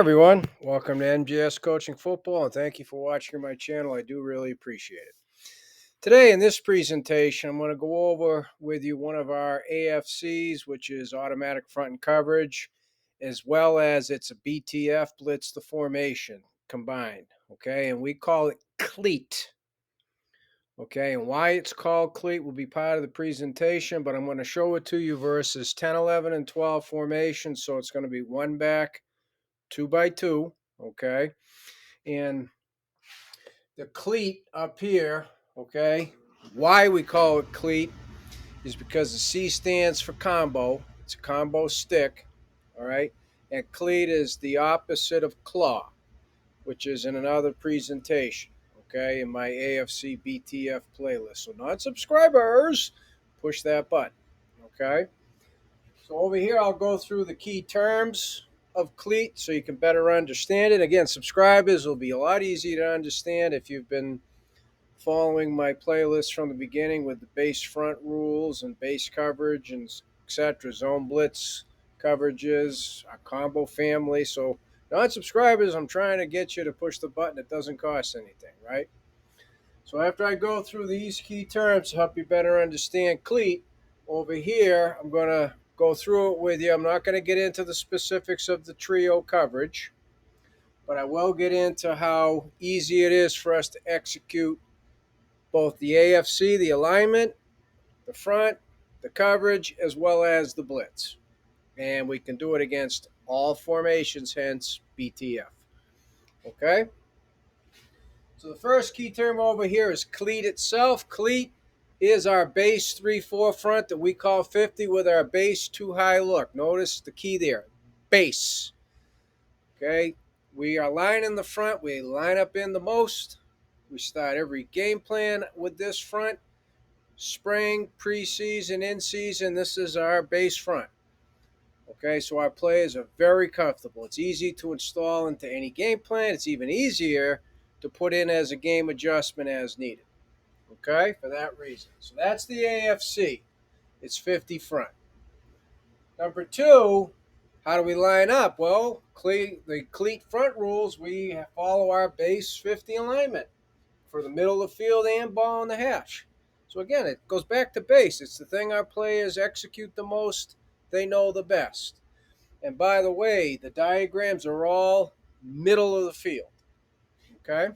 Everyone, welcome to MGS Coaching Football, and thank you for watching my channel. I do really appreciate it. Today in this presentation, I'm going to go over with you one of our A.F.Cs, which is automatic front and coverage, as well as it's a B.T.F, blitz the formation combined, okay? And we call it Cleat, okay? And why it's called Cleat will be part of the presentation, but I'm going to show it to you versus 10, 11, and 12 formations, so it's going to be one back, 2 by 2, okay? And the cleat up here, okay, why we call it cleat is because the C stands for combo. It's a combo stick, all right? And cleat is the opposite of claw, which is in another presentation, okay, in my A.F.C. B.T.F playlist. So non-subscribers, push that button, okay? So over here, I'll go through the key terms of cleat so you can better understand it. Again, subscribers will be a lot easier to understand if you've been following my playlist from the beginning with the base front rules and base coverage and etc. Zone blitz coverages, a combo family. So non-subscribers, I'm trying to get you to push the button. It doesn't cost anything, right? So after I go through these key terms to help you better understand cleat, over here, I'm going to go through it with you. I'm not going to get into the specifics of the trio coverage, but I will get into how easy it is for us to execute both the A.F.C, the alignment, the front, the coverage, as well as the blitz. And we can do it against all formations, hence B.T.F. Okay? So the first key term over here is cleat itself. Cleat is our base 3-4 front that we call 50 with our base 2 high look. Notice the key there, base. Okay? We are lining the front. We line up in the most. We start every game plan with this front. Spring, preseason, in season, this is our base front. Okay, so our players are very comfortable. It's easy to install into any game plan. It's even easier to put in as a game adjustment as needed. Okay, for that reason. So that's the A.F.C. It's 50 front. Number two, how do we line up? Well, the cleat front rules, we follow our base 50 alignment for the middle of the field and ball in the hash. So again, it goes back to base. It's the thing our players execute the most. They know the best. And by the way, the diagrams are all middle of the field. Okay?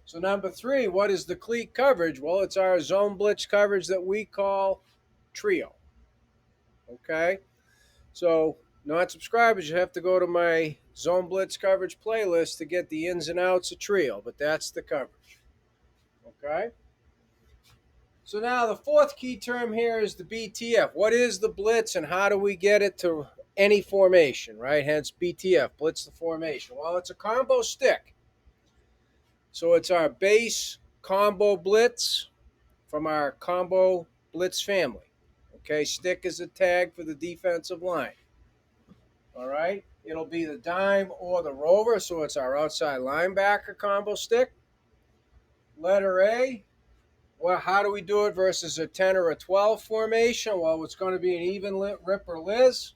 So number three, what is the cleat coverage? Well, it's our zone blitz coverage that we call trio. Okay? So non-subscribers, you have to go to my zone blitz coverage playlist to get the ins and outs of trio, but that's the coverage. Okay? So now the fourth key term here is the B.T.F. What is the blitz and how do we get it to any formation, right? Hence B.T.F, blitz the formation. Well, it's a combo stick. So it's our base combo blitz from our combo blitz family. Okay, stick is a tag for the defensive line. All right, it'll be the dime or the rover, so it's our outside linebacker combo stick. Letter A. Well, how do we do it versus a 10 or a 12 formation? Well, it's going to be an even rip or Liz.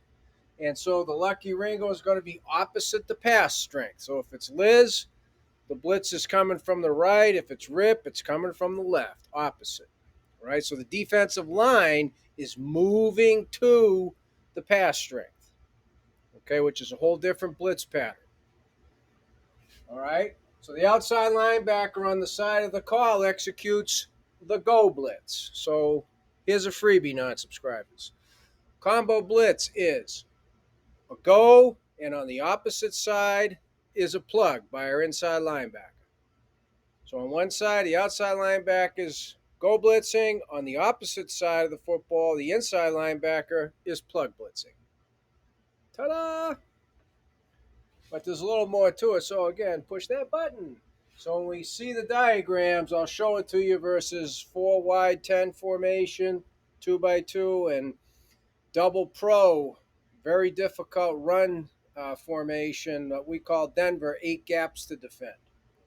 And so the lucky Ringo is going to be opposite the pass strength. So if it's Liz, the blitz is coming from the right. If it's rip, it's coming from the left, opposite. Right? So the defensive line is moving to the pass strength, okay, which is a whole different blitz pattern. All right? So the outside linebacker on the side of the call executes the go blitz. So here's a freebie, non-subscribers. Combo blitz is a go, and on the opposite side is a plug by our inside linebacker. So on one side, the outside linebacker is go blitzing. On the opposite side of the football, the inside linebacker is plug blitzing. Ta-da! But there's a little more to it. So again, push that button. So when we see the diagrams, I'll show it to you versus 4 wide 10 formation, 2 by 2, and double pro, very difficult run formation that we call Denver, 8 gaps to defend.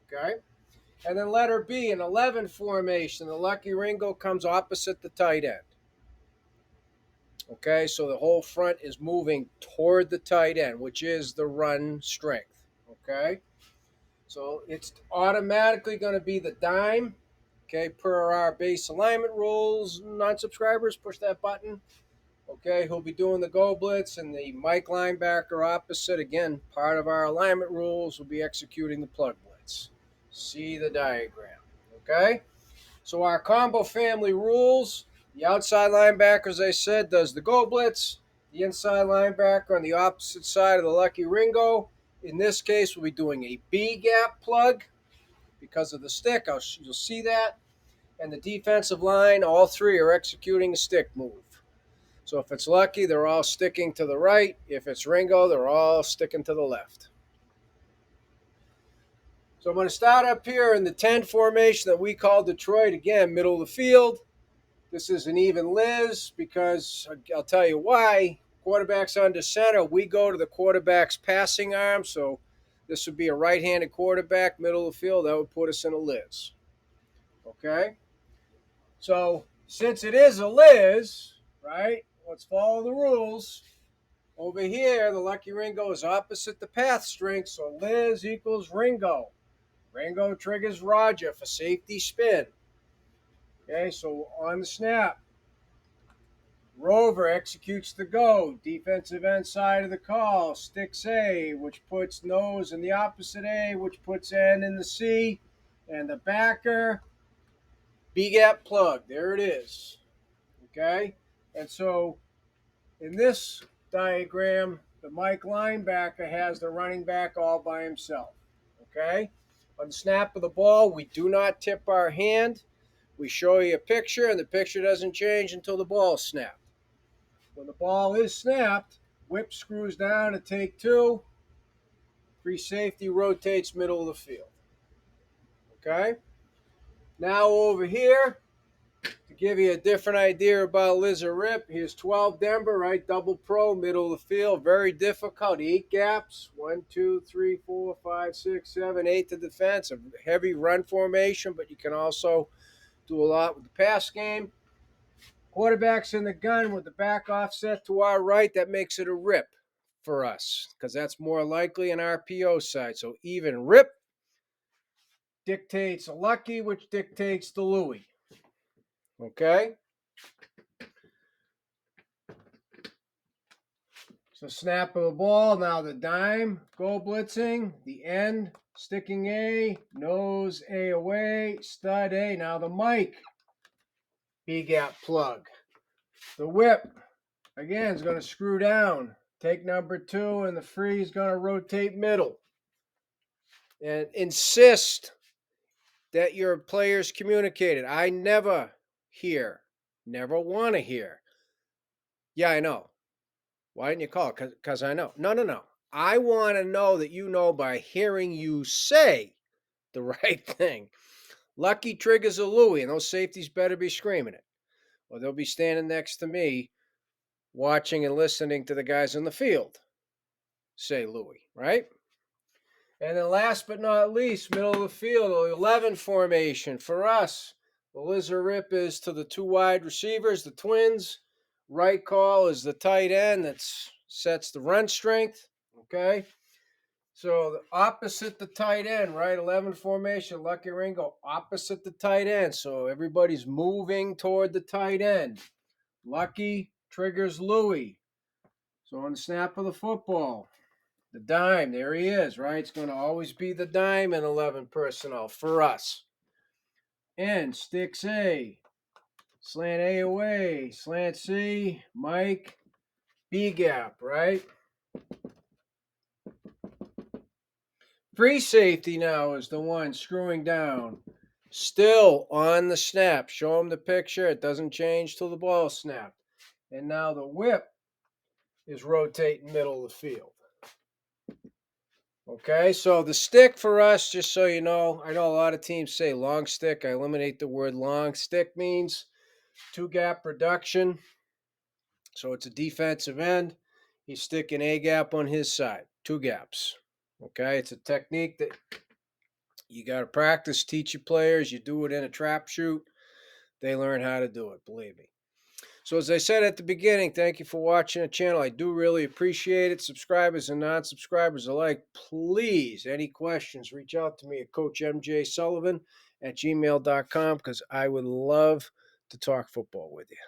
Okay? And then letter B, an 11 formation. The lucky Ringo comes opposite the tight end. Okay, so the whole front is moving toward the tight end, which is the run strength. Okay, so it's automatically going to be the dime. Okay, per our base alignment rules, non-subscribers, push that button. Okay, he'll be doing the go blitz, and the Mike linebacker opposite, again, part of our alignment rules, will be executing the plug blitz. See the diagram. Okay, so our combo family rules: the outside linebacker, as I said, does the go blitz. The inside linebacker on the opposite side of the lucky Ringo, in this case, will be doing a B gap plug because of the stick. You'll see that. And the defensive line, all three are executing a stick move. So if it's Lucky, they're all sticking to the right. If it's Ringo, they're all sticking to the left. So I'm going to start up here in the 10 formation that we call Detroit. Again, middle of the field. This is an even Liz because I'll tell you why. Quarterback's under center. We go to the quarterback's passing arm. So this would be a right-handed quarterback, middle of the field. That would put us in a Liz. Okay? So since it is a Liz, right, let's follow the rules. Over here, the lucky Ringo is opposite the path strength, so Liz equals Ringo. Ringo triggers Roger for safety spin. Okay, so on the snap, Rover executes the go. Defensive end side of the call, sticks A, which puts nose in the opposite A, which puts N in the C. And the backer, B gap plug. There it is. Okay, and so in this diagram, the Mike linebacker has the running back all by himself. Okay? On the snap of the ball, we do not tip our hand. We show you a picture, and the picture doesn't change until the ball is snapped. When the ball is snapped, whip screws down to take two. Free safety rotates middle of the field. Okay? Now over here, to give you a different idea about Lizard Rip, here's 12 Denver, right? Double pro, middle of the field. Very difficult. 8 gaps. 1, 2, 3, 4, 5, 6, 7, 8 to defense. A heavy run formation, but you can also do a lot with the pass game. Quarterback's in the gun with the back offset to our right. That makes it a rip for us because that's more likely in our PO side. So even rip dictates a lucky, which dictates the Louis. Okay? So snap of the ball, now the dime, go blitzing, the end, sticking A, nose A away, stud A, now the Mike, B gap plug. The whip, again, is going to screw down, take number 2, and the free is going to rotate middle. And insist that your players communicate it. I never hear, never want to hear. Yeah, I know. Why didn't you call? Because I know. No. I want to know that you know by hearing you say the right thing. Lucky triggers a Louie, and those safeties better be screaming it, or they'll be standing next to me watching and listening to the guys in the field say Louie, right? And then last but not least, middle of the field, 11 formation for us. The Lizard Rip is to the 2 wide receivers, the twins. Right call is the tight end that sets the run strength. Okay. So opposite the tight end, right? 11 formation, Lucky Ringo, opposite the tight end. So everybody's moving toward the tight end. Lucky triggers Louie. So on the snap of the football, the dime, there he is, right? It's going to always be the dime in 11 personnel for us. And sticks A, slant A away, slant C, Mike, B gap, right? Free safety now is the one screwing down. Still on the snap. Show him the picture. It doesn't change till the ball snapped. And now the whip is rotating middle of the field. Okay, so the stick for us, just so you know, I know a lot of teams say long stick. I eliminate the word long. Stick means 2 gap reduction. So it's a defensive end. He's sticking A gap on his side. 2 gaps. Okay, it's a technique that you got to practice, teach your players. You do it in a trap shoot, they learn how to do it, believe me. So as I said at the beginning, thank you for watching the channel. I do really appreciate it. Subscribers and non-subscribers alike, please, any questions, reach out to me at CoachMJSullivan@gmail.com because I would love to talk football with you.